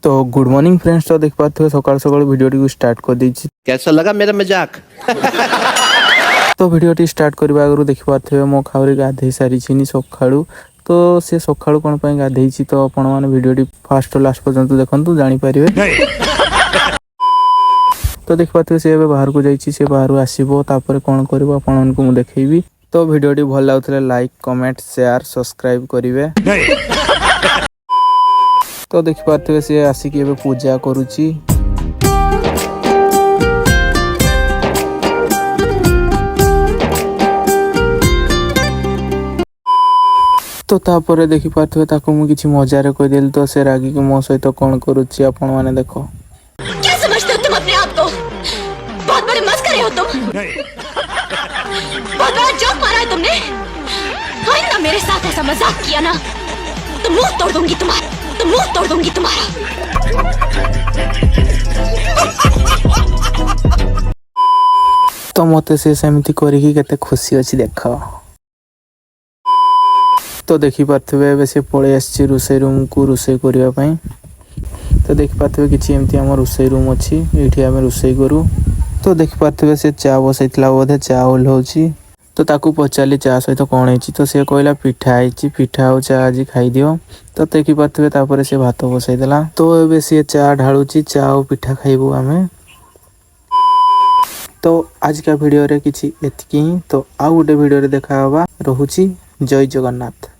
तो good morning friends. तो देख पाते हो सकाल सकाल वीडियो स्टार्ट कर दीजिए। कैसा लगा मेरा मजाक? तो वीडियो स्टार्ट करने आगु देखि पाते हो मो खाऊरी गाधे सारी सकाळू। तो से सकाळू कौन पर गाधे तो आपण मैंने वीडियो फास्ट लास्ट पर्यंत देखते जानीपर। तो देख पाते सी बाहर को जाइए बाहर आसो तापर कौन कर आपको देखी। तो वीडियो भल लगुले लाइक कमेंट शेयर सब्सक्राइब करेंगे। तो देख पाते सी आसिक पूजा करुची। तो तापर देखि पाथे ताको मु किछि मजारे कहिदेल तो से रागी के मो सहित कोन करूची आपण माने देखो। क्या समझते हो तुम अपने आप को? बहुत बड़े मस्करे हो तुम। बहुत बड़ा जोक मारा है तुमने। आइंदा मेरे साथ ऐसा मजाक किया ना तो मुंह तोड़ दूंगी तुम्हारा, तो मुंह तोड़ दूंगी तुम्हारा। तो मते से सेमती करिकी केते खुशी अछि देखो। तो देखि पाथे से पळे आछि रोसे रूम को रोसे करिया पई। तो देखि पाथे किछि एमती हमर रोसे रूम अछि एठी हम रोसे करू। तो देखि पाथे से चा बसैतला बोधे चा ओल्होछि। तो ताकू पचाली चा सहित कोन हेछि तो से कहला पिठा हेछि पिठा और चा आज खाई दियो। तो देखि पाथे तापर से भात बसै देला। तो एबे से चा ढाळुछि चा और पिठा खाइबो हमें। तो आज का वीडियो रे किछि एतकी ही। तो आ गोटे वीडियो रे देखा होबा। रहुछि जय जगन्नाथ।